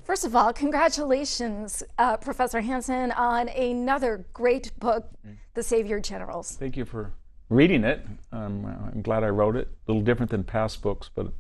First of all, congratulations, Professor Hanson, on another great book, The Savior Generals. Thank you for reading it. I'm glad I wrote it. A little different than past books, but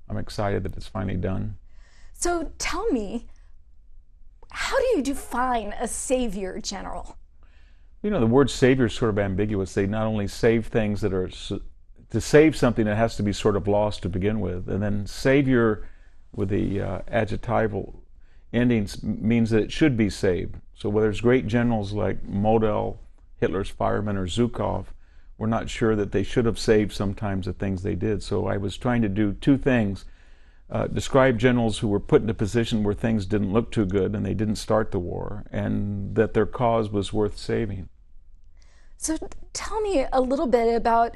I'm excited that it's finally done. So tell me, how do you define a savior general? You know, the word savior is sort of ambiguous. They not only save things that are, to save something that has to be sort of lost to begin with, and then savior with the adjectival endings means that it should be saved. So whether it's great generals like Model, Hitler's fireman, or Zhukov, we're not sure that they should have saved sometimes the things they did. So I was trying to do two things. Describe generals who were put in a position where things didn't look too good and they didn't start the war, and that their cause was worth saving. So tell me a little bit about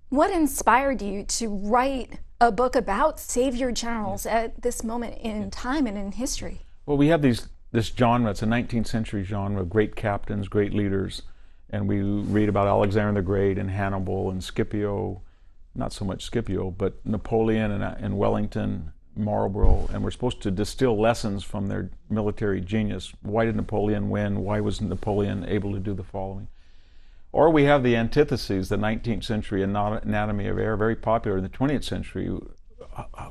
what inspired you to write a book about savior generals at this moment in time and in history. Well, we have this genre. It's a 19th century genre of great captains, great leaders, and we read about Alexander the Great and Hannibal and Scipio, not so much Scipio, but Napoleon and Wellington, Marlborough, and we're supposed to distill lessons from their military genius. Why did Napoleon win? Why was Napoleon able to do the following? Or we have the antitheses, the 19th century anatomy of air, very popular in the 20th century.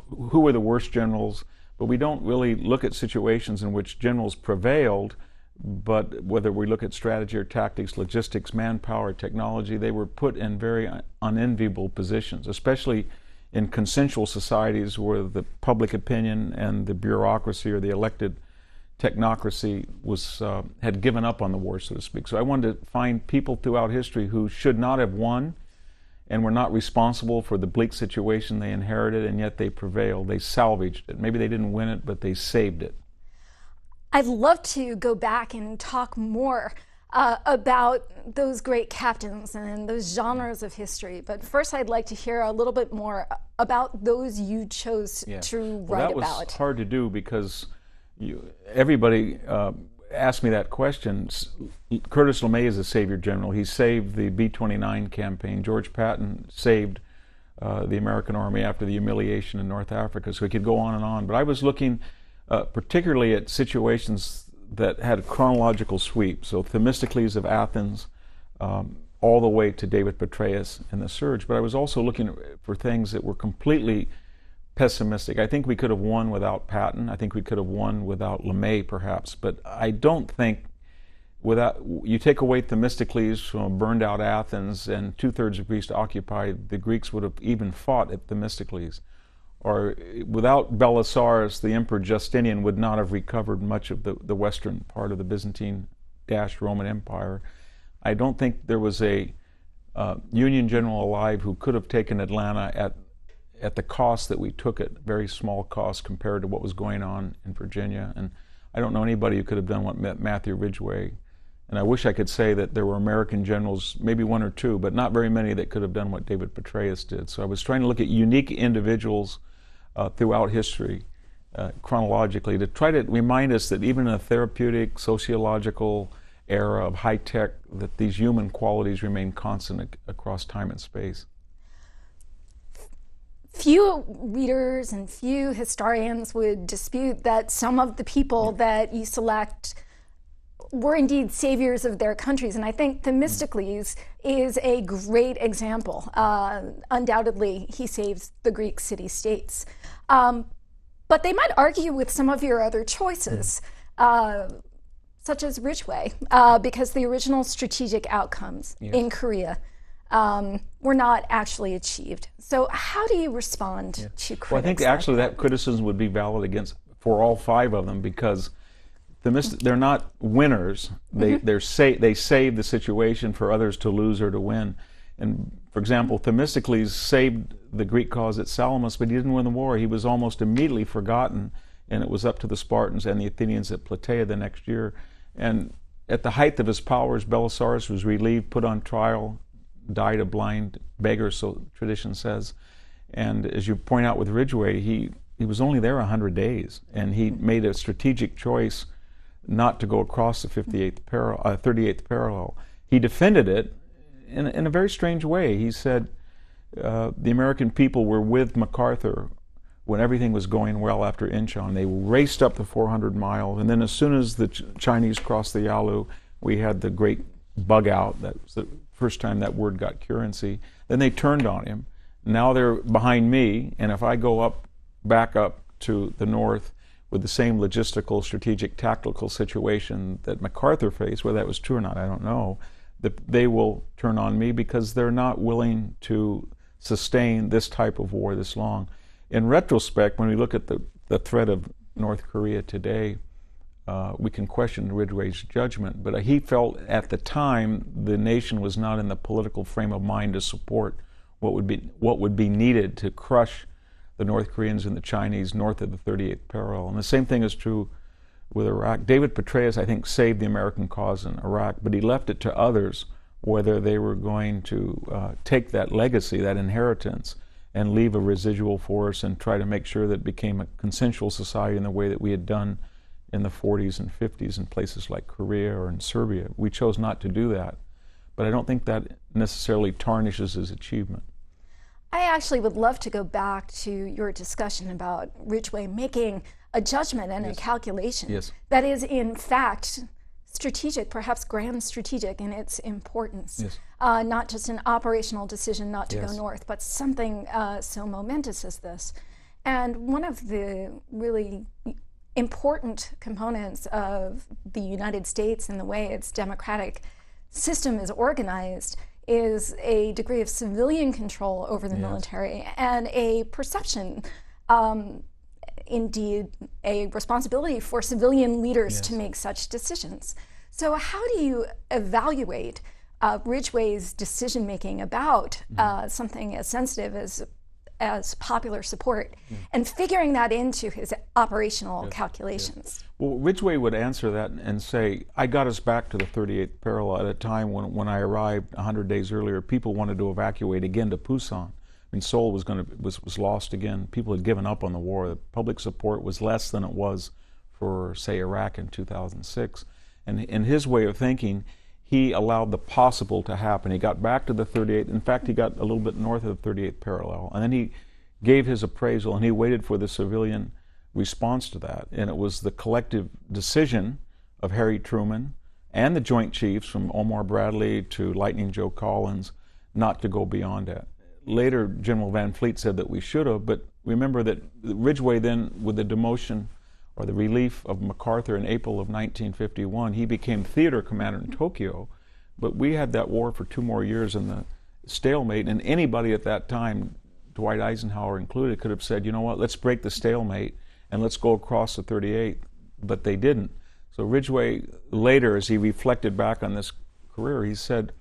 Who were the worst generals? But we don't really look at situations in which generals prevailed, but whether we look at strategy or tactics, logistics, manpower, technology, they were put in very unenviable positions, especially in consensual societies where the public opinion and the bureaucracy or the elected technocracy had given up on the war, so to speak. So I wanted to find people throughout history who should not have won and were not responsible for the bleak situation they inherited, and yet they prevailed. They salvaged it. Maybe they didn't win it, but they saved it. I'd love to go back and talk more about those great captains and those genres of history. But first, I'd like to hear a little bit more about those you chose to write about. That was hard to do because everybody asked me that question. Curtis LeMay is a savior general. He saved the B-29 campaign. George Patton saved the American Army after the humiliation in North Africa. So he could go on and on. But I was looking particularly at situations that had a chronological sweep. So Themistocles of Athens, all the way to David Petraeus and the Surge. But I was also looking for things that were completely pessimistic. I think we could have won without Patton. I think we could have won without LeMay, perhaps. But I don't think you take away Themistocles from burned out Athens and 2/3 of Greece occupied, the Greeks would have even fought at Themistocles. Or without Belisarius, the Emperor Justinian would not have recovered much of the western part of the Byzantine-Roman Empire. I don't think there was a Union general alive who could have taken Atlanta at the cost that we took it, very small cost compared to what was going on in Virginia. And I don't know anybody who could have done what Matthew Ridgway. And I wish I could say that there were American generals, maybe one or two, but not very many that could have done what David Petraeus did. So I was trying to look at unique individuals throughout history, chronologically, to try to remind us that even in a therapeutic, sociological era of high tech, that these human qualities remain constant across time and space. Few readers and few historians would dispute that some of the people that you select were indeed saviors of their countries. And I think Themistocles is a great example. Undoubtedly, he saves the Greek city-states. But they might argue with some of your other choices, such as Ridgway, because the original strategic outcomes in Korea were not actually achieved. So how do you respond to critics? Well, I think actually that criticism would be valid for all five of them, because they're not winners. They save the situation for others to lose or to win. And for example, Themistocles saved the Greek cause at Salamis, but he didn't win the war. He was almost immediately forgotten, and it was up to the Spartans and the Athenians at Plataea the next year. And at the height of his powers, Belisarius was relieved, put on trial, died a blind beggar, so tradition says. And as you point out with Ridgway, he was only there 100 days, and he made a strategic choice not to go across the 38th parallel. He defended it in a very strange way. He said the American people were with MacArthur when everything was going well after Incheon. They raced up the 400 miles, and then as soon as the Chinese crossed the Yalu, we had the great bug out. That was the first time that word got currency. Then they turned on him. Now they're behind me, and if I go back up to the north with the same logistical, strategic, tactical situation that MacArthur faced, whether that was true or not, I don't know, they will turn on me because they're not willing to sustain this type of war this long. In retrospect, when we look at the threat of North Korea today, we can question Ridgway's judgment, but he felt at the time the nation was not in the political frame of mind to support what would be needed to crush the North Koreans and the Chinese north of the 38th parallel. And the same thing is true with Iraq. David Petraeus, I think, saved the American cause in Iraq, but he left it to others whether they were going to take that legacy, that inheritance, and leave a residual force and try to make sure that it became a consensual society in the way that we had done in the 40s and 50s in places like Korea or in Serbia. We chose not to do that, but I don't think that necessarily tarnishes his achievement. I actually would love to go back to your discussion about Ridgway making a judgment and a calculation that is in fact strategic, perhaps grand strategic in its importance. Not just an operational decision not to go north, but something so momentous as this. And one of the really important components of the United States and the way its democratic system is organized is a degree of civilian control over the military and a perception, indeed a responsibility for civilian leaders to make such decisions. So how do you evaluate Ridgway's decision-making about something as sensitive as popular support and figuring that into his operational calculations? Well, Ridgway would answer that and say, I got us back to the 38th parallel at a time when I arrived 100 days earlier, people wanted to evacuate again to Pusan. I mean, Seoul was lost again. People had given up on the war. The public support was less than it was for, say, Iraq in 2006. And in his way of thinking, he allowed the possible to happen. He got back to the 38th. In fact, he got a little bit north of the 38th parallel. And then he gave his appraisal, and he waited for the civilian response to that. And it was the collective decision of Harry Truman and the Joint Chiefs, from Omar Bradley to Lightning Joe Collins, not to go beyond that. Later, General Van Fleet said that we should have, but remember that Ridgway then, with the demotion or the relief of MacArthur in April of 1951, he became theater commander in Tokyo. But we had that war for 2 more years in the stalemate, and anybody at that time, Dwight Eisenhower included, could have said, you know what, let's break the stalemate and let's go across the 38th, but they didn't. So Ridgway later, as he reflected back on this career, he said,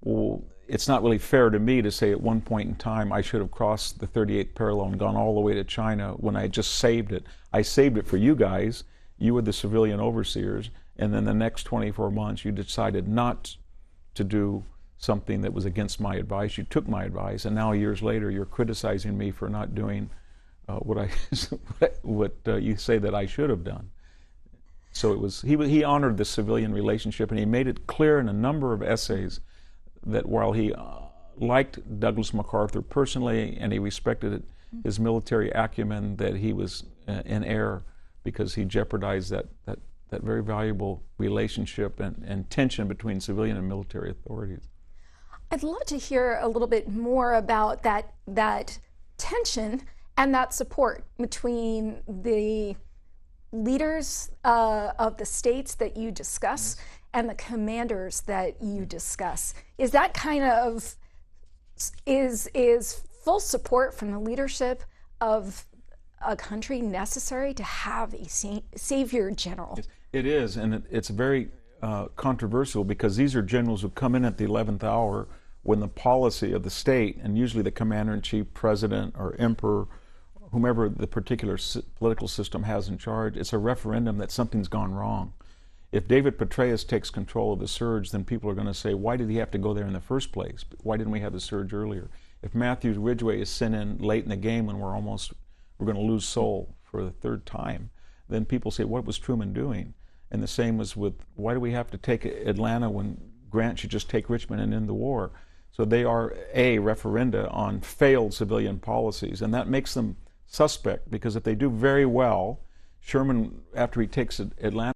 well, it's not really fair to me to say at one point in time I should have crossed the 38th parallel and gone all the way to China when I just saved it. I saved it for you guys. You were the civilian overseers, and then the next 24 months you decided not to do something that was against my advice. You took my advice, and now years later you're criticizing me for not doing what you say that I should have done. So it was he honored the civilian relationship, and he made it clear in a number of essays that while he liked Douglas MacArthur personally and he respected his military acumen, that he was in error because he jeopardized that very valuable relationship and tension between civilian and military authorities. I'd love to hear a little bit more about that tension and that support between the leaders of the states that you discuss and the commanders that you discuss. Is that kind of, is full support from the leadership of a country necessary to have a savior general? It is, and it's very controversial because these are generals who come in at the 11th hour when the policy of the state, and usually the commander-in-chief, president, or emperor, whomever the particular political system has in charge, it's a referendum that something's gone wrong. If David Petraeus takes control of the surge, then people are going to say, why did he have to go there in the first place? Why didn't we have the surge earlier? If Matthew Ridgway is sent in late in the game when we're going to lose Seoul for the 3rd time, then people say, what was Truman doing? And the same was with, why do we have to take Atlanta when Grant should just take Richmond and end the war? So they are referenda on failed civilian policies, and that makes them suspect, because if they do very well, Sherman, after he takes Atlanta,